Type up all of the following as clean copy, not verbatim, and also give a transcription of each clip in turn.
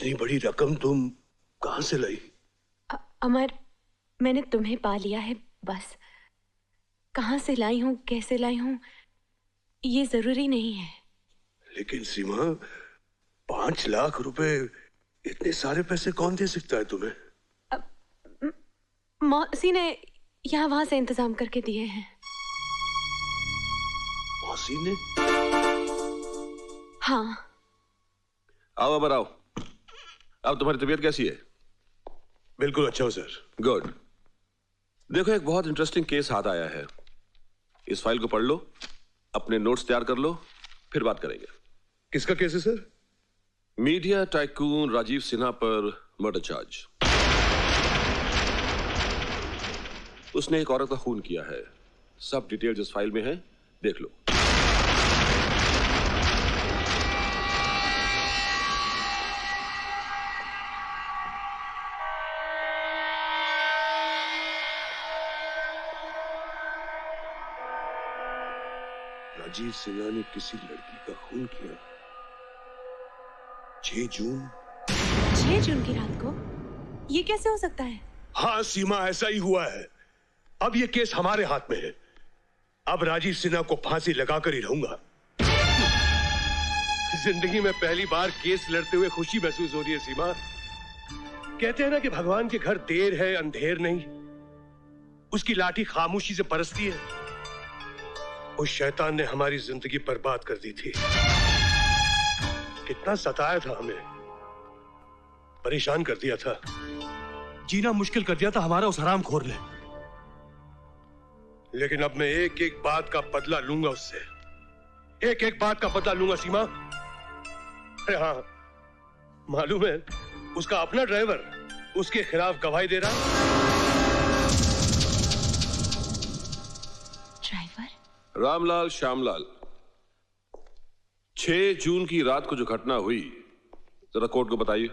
इतनी बड़ी रकम तुम कहां से लाई? अमर, मैंने तुम्हें पा लिया है बस। कहां से लाई हूं, कैसे लाई हूं, ये जरूरी नहीं है। लेकिन सीमा, 5 लाख रुपए, इतने सारे पैसे कौन दे सकता है तुम्हें? मौसी ने यहाँ वहां से इंतजाम करके दिए हैं। मौसी ने? हाँ। आओ अमर आओ। अब तुम्हारी तबीयत कैसी है? बिल्कुल अच्छा हो सर। गुड। देखो, एक बहुत इंटरेस्टिंग केस हाथ आया है। इस फाइल को पढ़ लो, अपने नोट्स तैयार कर लो, फिर बात करेंगे। किसका केस है sir? Media tycoon Rajiv Sinha पर मर्डर चार्ज। उसने एक औरत का खून किया है। सब डिटेल्स इस फाइल में है, देख लो। राजीव सिन्हा ने किसी लड़की का खून किया। 6 जून। 6 जून की रात को? ये कैसे हो सकता है? हाँ सीमा, ऐसा ही हुआ है। अब ये केस हमारे हाथ में है। अब राजीव सिन्हा को फांसी लगाकर ही रहूंगा। जिंदगी में पहली बार केस लड़ते हुए खुशी महसूस हो रही है सीमा। कहते हैं ना कि भगवान के घर देर है अंधेर नहीं। उसकी लाठी खामोशी से बरसती है। उस शैतान ने हमारी जिंदगी बर्बाद कर दी थी। कितना सताया था हमें, परेशान कर दिया था, जीना मुश्किल कर दिया था हमारा उस हरामखोर ने। लेकिन अब मैं एक एक बात का बदला लूंगा उससे। एक एक बात का बदला लूंगा सीमा। अरे हाँ, मालूम है उसका अपना ड्राइवर उसके खिलाफ गवाही दे रहा है। रामलाल श्यामलाल, 6 जून की रात को जो घटना हुई, जरा कोर्ट को बताइए।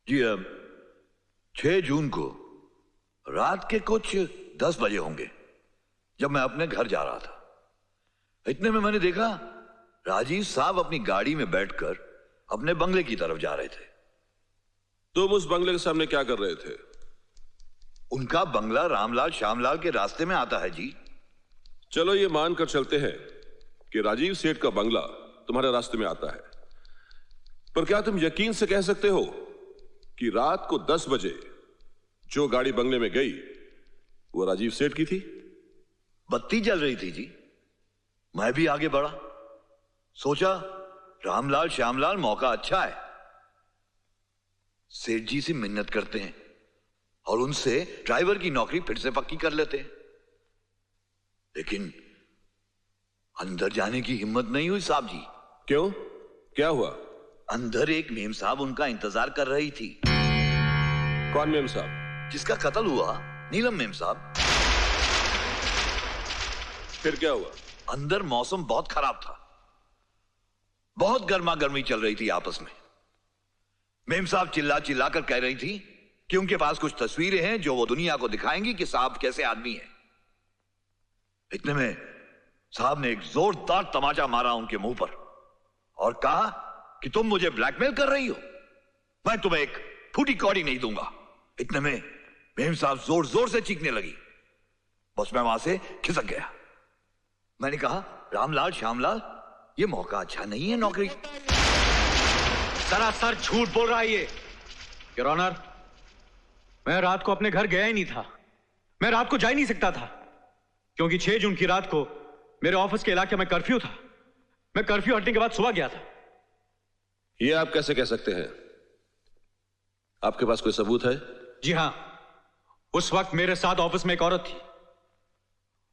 जी, अब 6 जून को रात के कुछ 10 बजे होंगे, जब मैं अपने घर जा रहा था। इतने में मैंने देखा राजीव साहब अपनी गाड़ी में बैठकर अपने बंगले की तरफ जा रहे थे। तुम उस बंगले के सामने क्या कर रहे थे? उनका बंगला रामलाल श्यामलाल के रास्ते में आता है जी। चलो ये मानकर चलते हैं कि राजीव सेठ का बंगला तुम्हारे रास्ते में आता है, पर क्या तुम यकीन से कह सकते हो कि रात को 10 बजे जो गाड़ी बंगले में गई वो राजीव सेठ की थी? बत्ती जल रही थी जी। मैं भी आगे बढ़ा, सोचा रामलाल श्यामलाल मौका अच्छा है, सेठ जी से मिन्नत करते हैं और उनसे ड्राइवर की नौकरी फिर से पक्की कर लेते हैं। लेकिन अंदर जाने की हिम्मत नहीं हुई साहब जी। क्यों, क्या हुआ? अंदर एक मेम साहब उनका इंतजार कर रही थी। कौन मेम साहब? जिसका कत्ल हुआ, नीलम मेम साहब। फिर क्या हुआ? अंदर मौसम बहुत खराब था, बहुत गर्मा गर्मी चल रही थी आपस में। मेम साहब चिल्ला चिल्ला कर कह रही थी कि उनके पास कुछ तस्वीरें हैं जो वो दुनिया को दिखाएंगी कि साहब कैसे आदमी है। इतने में साहब ने एक जोरदार तमाचा मारा उनके मुंह पर और कहा कि तुम मुझे ब्लैकमेल कर रही हो, मैं तुम्हें एक फूटी कौड़ी नहीं दूंगा। इतने में मेम साहब जोर जोर से चीखने लगी। बस मैं वहां से खिसक गया। मैंने कहा, रामलाल श्यामलाल, ये मौका अच्छा नहीं है नौकरी। सरासर झूठ बोल रहा है ये। योर ऑनर, मैं रात को अपने घर गया ही नहीं था। मैं रात को जा ही नहीं सकता था, क्योंकि 6 जून की रात को मेरे ऑफिस के इलाके में कर्फ्यू था। मैं कर्फ्यू हटने के बाद सुबह गया था। ये आप कैसे कह सकते हैं? आपके पास कोई सबूत है? जी हां, उस वक्त मेरे साथ ऑफिस में एक औरत थी।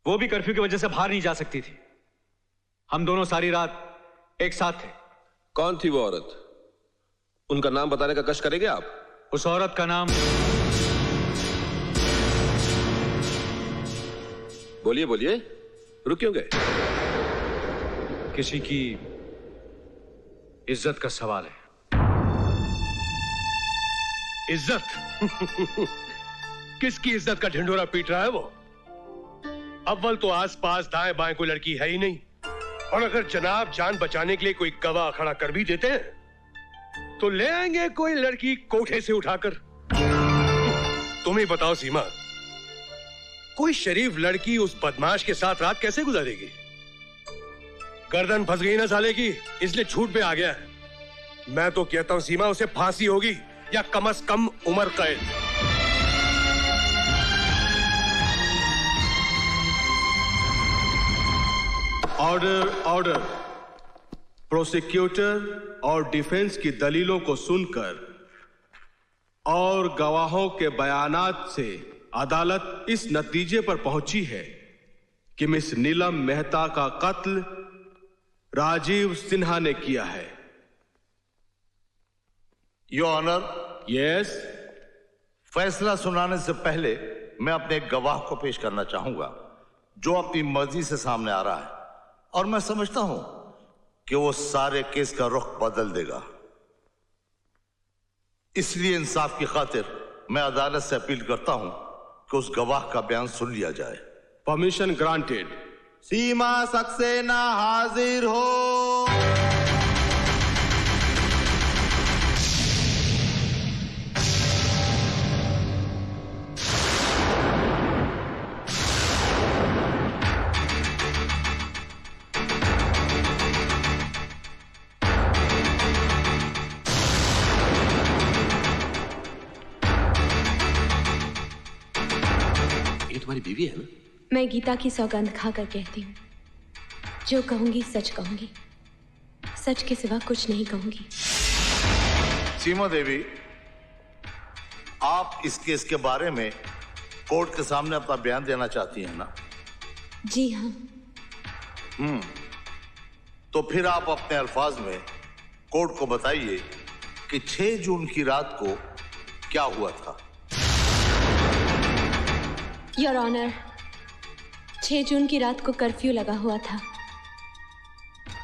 वो भी कर्फ्यू की वजह से बाहर नहीं जा सकती थी। हम दोनों सारी रात एक साथ थे। कौन थी वो औरत? उनका नाम बताने का कष्ट करेंगे आप? उस औरत का नाम... बोलिए बोलिए, रुक क्यों गए? किसी की इज्जत का सवाल है। इज्जत? किसकी इज्जत का ढिंढोरा पीट रहा है वो? अव्वल तो आसपास दाएं बाएं कोई लड़की है ही नहीं, और अगर जनाब जान बचाने के लिए कोई गवाह खड़ा कर भी देते हैं तो ले आएंगे कोई लड़की कोठे से उठाकर। तुम ही बताओ सीमा, कोई शरीफ लड़की उस बदमाश के साथ रात कैसे गुजारेगी? गर्दन फंस गई ना साले की, इसलिए छूट पे आ गया। मैं तो कहता हूं सीमा, उसे फांसी होगी या कम से कम उम्र कैद। Order order. प्रोसिक्यूटर और डिफेंस की दलीलों को सुनकर और गवाहों के बयानात से अदालत इस नतीजे पर पहुंची है कि मिस नीलम मेहता का कत्ल राजीव सिन्हा ने किया है। Your honour, yes. फैसला सुनाने से पहले मैं अपने एक गवाह को पेश करना चाहूंगा जो अपनी मर्जी से सामने आ रहा है और मैं समझता हूं कि वो सारे केस का रुख बदल देगा। इसलिए इंसाफ की खातिर मैं अदालत से अपील करता हूं कि उस गवाह का बयान सुन लिया जाए। Permission granted. सीमा सक्सेना हाजिर हो। तुम्हारी बीवी है ना? मैं गीता की सौगंध खाकर कहती हूँ, जो कहूंगी सच कहूंगी, सच के सिवा कुछ नहीं कहूंगी। सीमा देवी, आप इस केस के बारे में कोर्ट के सामने अपना बयान देना चाहती हैं ना? जी हाँ। तो फिर आप अपने अल्फाज में कोर्ट को बताइए कि 6 जून की रात को क्या हुआ था। योर ऑनर, 6 जून की रात को कर्फ्यू लगा हुआ था।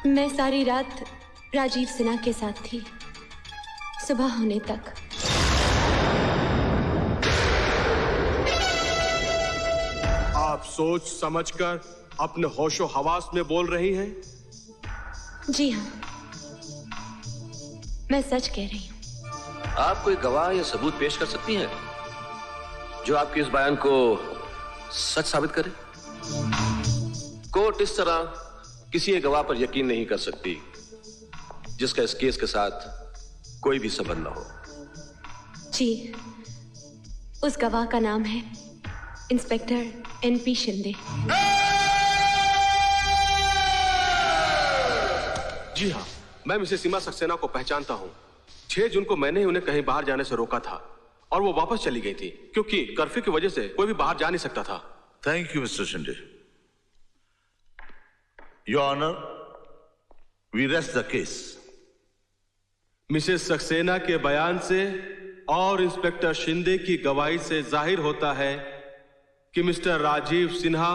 मैं सारी रात राजीव सिन्हा के साथ थी, सुबह होने तक। आप सोच समझकर अपने होशो हवास में बोल रही हैं? जी हाँ, मैं सच कह रही हूँ। आप कोई गवाह या सबूत पेश कर सकती हैं जो आपके इस बयान को सच साबित करे? कोर्ट इस तरह किसी एक गवाह पर यकीन नहीं कर सकती जिसका इस केस के साथ कोई भी संबंध न हो। जी, उस गवाह का नाम है इंस्पेक्टर NP शिंदे। जी हाँ, मैं मिसेस सीमा सक्सेना को पहचानता हूँ। 6 जून को मैंने ही उन्हें कहीं बाहर जाने से रोका था और वो वापस चली गई थी क्योंकि कर्फ्यू की वजह से कोई भी बाहर जा नहीं सकता था। Thank you mister Shinde. Your honour, we rest the case. Mrs Saxena के बयान से और इंस्पेक्टर शिंदे की गवाही से जाहिर होता है कि मिस्टर राजीव सिन्हा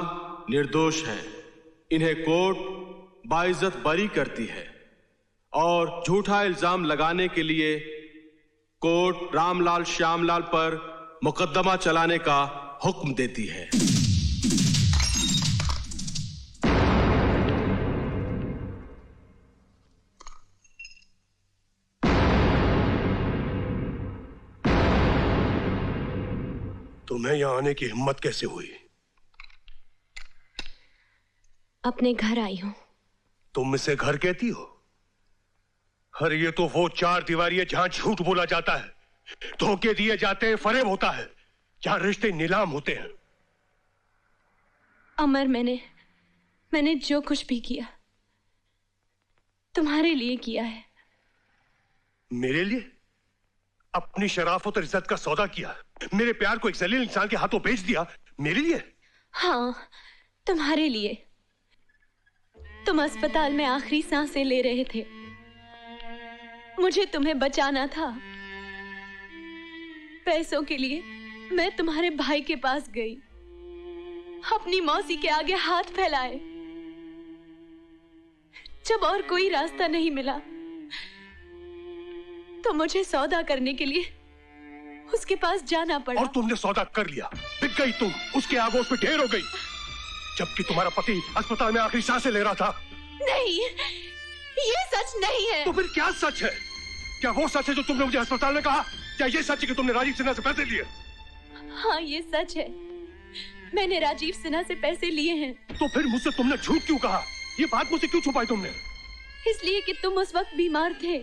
निर्दोष हैं। इन्हें कोर्ट बाइज्जत बरी करती है और झूठा इल्जाम लगाने के लिए कोर्ट रामलाल श्यामलाल पर मुकदमा चलाने का हुक्म देती है। तुम्हें यहां आने की हिम्मत कैसे हुई? अपने घर आई हूं। तुम इसे घर कहती हो? अरे ये तो वो 4 दीवारी है जहां झूठ बोला जाता है, धोखे दिए जाते हैं, फरेब होता है, जहां रिश्ते नीलाम होते हैं। अमर, मैंने जो कुछ भी किया तुम्हारे लिए किया है। मेरे लिए? अपनी शराफत और इज्जत का सौदा किया, मेरे प्यार को एक जलील इंसान के हाथों बेच दिया, मेरे लिए? हाँ, तुम्हारे लिए। तुम अस्पताल में आखिरी सांसें ले रहे थे, मुझे तुम्हें बचाना था। पैसों के लिए मैं तुम्हारे भाई के पास गई, अपनी मौसी के आगे हाथ फैलाए। जब और कोई रास्ता नहीं मिला तो मुझे सौदा करने के लिए उसके पास जाना पड़ा। और तुमने सौदा कर लिया, बिक गई तुम, उसके आगोश में ढेर हो गई, जबकि तुम्हारा पति अस्पताल में आखिरी सांसें ले रहा था। नहीं, ये सच नहीं है। तो फिर क्या सच है? क्या वो सच है जो तुमने मुझे अस्पताल में कहा? क्या ये सच है कि तुमने राजीव सिन्हा से पैसे लिए? हाँ, ये सच है। मैंने राजीव सिन्हा से पैसे लिए हैं। तो फिर मुझसे तुमने झूठ क्यों कहा? ये बात मुझसे क्यों छुपाई तुमने? इसलिए कि तुम उस वक्त बीमार थे।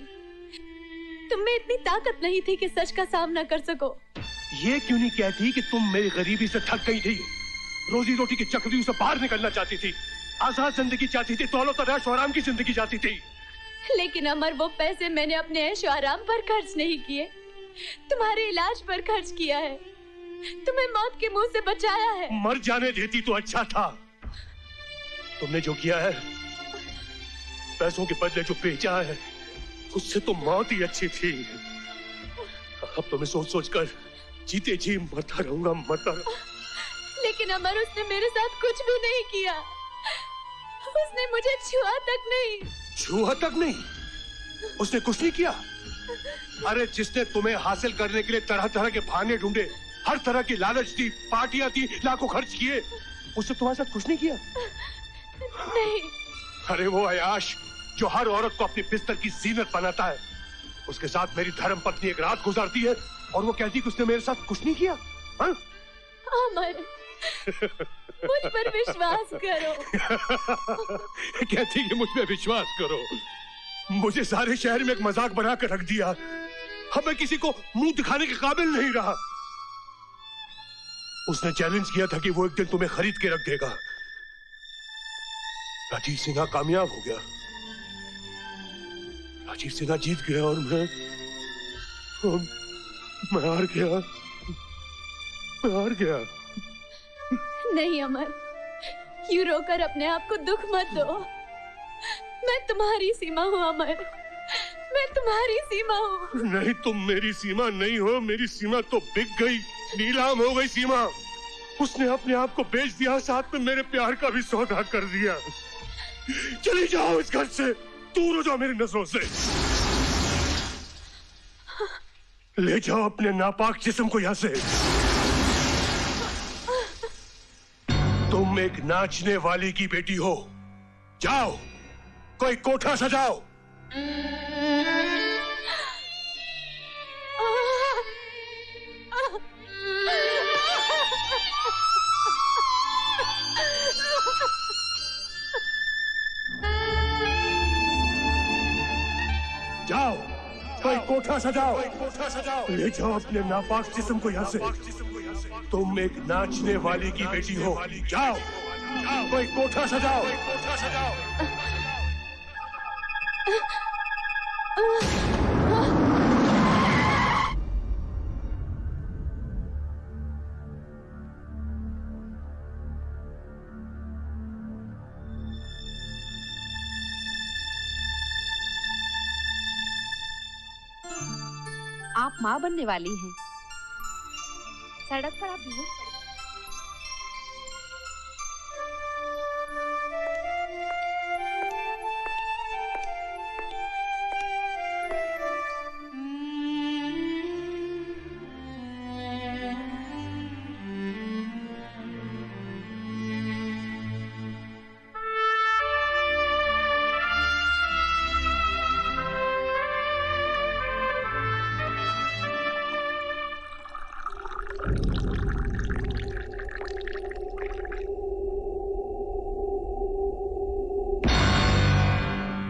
तुम में इतनी ताकत नहीं थी कि सच का सामना कर सको। ये क्यों नहीं कहती कि तुम मेरी गरीबी से थक गई थी, रोजी रोटी की चक्रव्यूह से बाहर निकलना चाहती थी, आजाद जिंदगी चाहती थी, दौलत और ऐश आराम की जिंदगी चाहती थी? लेकिन अमर, वो पैसे मैंने अपने ऐश आराम पर खर्च नहीं किए, तुम्हारे इलाज पर खर्च किया है। तुम्हें मौत के मुंह से बचाया है। मर जाने देती तो अच्छा था। तुमने जो किया है, पैसों के बदले जो बेचा है, उससे तो मौत ही अच्छी थी। अब तो मैं सोच सोच कर जीते जी मरता रहूंगा, मरता रहूंगा। लेकिन अमर, उसने मेरे साथ कुछ भी नहीं किया। उसने मुझे छुआ तक नहीं। छुआ तक नहीं? उसने कुछ नहीं किया? अरे जिसने तुम्हें हासिल करने के लिए तरह तरह के बहाने ढूंढे, हर तरह की लालच दी, पार्टियां दी, लाखों खर्च किए, उसने तुम्हारे साथ कुछ नहीं किया? नहीं। अरे वो अयाश जो हर औरत को अपनी बिस्तर की जीनत बनाता है, उसके साथ मेरी धर्म पत्नी एक रात गुजारती है और वो कहती है कि उसने मेरे साथ कुछ नहीं किया। हाँ? अमर, मुझ पर विश्वास करो। कहती कि मुझ पे विश्वास करो। मुझे सारे शहर में एक मजाक बना कर रख दिया। अब मैं किसी को मुंह दिखाने के काबिल नहीं रहा। उसने चैलेंज किया था कि वो एक दिन तुम्हें खरीद के रख देगा। राजीव सिन्हा कामयाब हो गया। राजीव सिन्हा जीत गया और मैं हार गया। मैं हार गया। नहीं अमर, यूं रोकर अपने आप को दुख मत दो। मैं तुम्हारी सीमा हूँ अमर, मैं तुम्हारी सीमा हूँ। नहीं, तुम मेरी सीमा नहीं हो। मेरी सीमा तो बिक गई, नीलाम हो गई सीमा। उसने अपने आप को बेच दिया, साथ में मेरे प्यार का भी सौदा कर दिया। चली जाओ इस घर से, दूर हो जाओ मेरी नजरों से। ले जाओ अपने नापाक जिस्म को यहाँ से। तुम एक नाचने वाली की बेटी हो। जाओ, कोई कोठा सजाओ। जाओ, कोई कोठा सजाओ। ले जाओ अपने नापाक जिस्म को यहाँ से। तुम एक नाचने वाली की बेटी हो। जाओ, कोई कोठा सजाओ। आप माँ बनने वाली हैं। सड़क पर आप बेहोश पड़ी।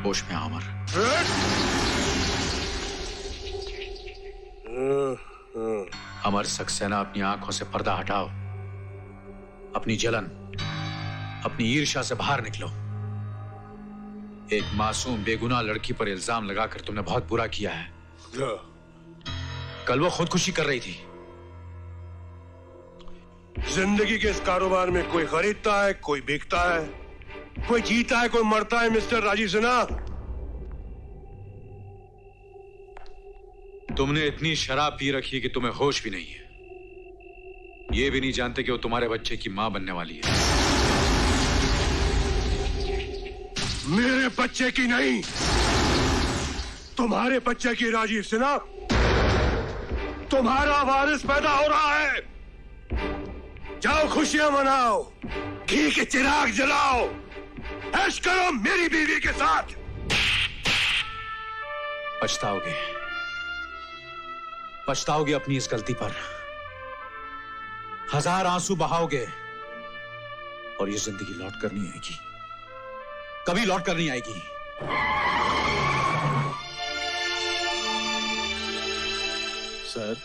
होश में अमर। अमर सक्सेना, अपनी आंखों से पर्दा हटाओ। अपनी जलन, अपनी ईर्ष्या से बाहर निकलो। एक मासूम बेगुनाह लड़की पर इल्जाम लगाकर तुमने बहुत बुरा किया है। कल वो खुदकुशी कर रही थी। जिंदगी के इस कारोबार में कोई खरीदता है, कोई बिकता है, कोई जीता है, कोई मरता है। मिस्टर राजीव सिन्हा, तुमने इतनी शराब पी रखी कि तुम्हें होश भी नहीं है। ये भी नहीं जानते कि वो तुम्हारे बच्चे की मां बनने वाली है। मेरे बच्चे की नहीं, तुम्हारे बच्चे की। राजीव सिन्हा, तुम्हारा वारिस पैदा हो रहा है। जाओ, खुशियां मनाओ, घी के चिराग जलाओ, ऐश करो मेरी बीवी के साथ। पछताओगे। पछताओगे अपनी इस गलती पर, 1000 आंसू बहाओगे, और ये जिंदगी लौट कर नहीं आएगी, कभी लौट कर नहीं आएगी। सर,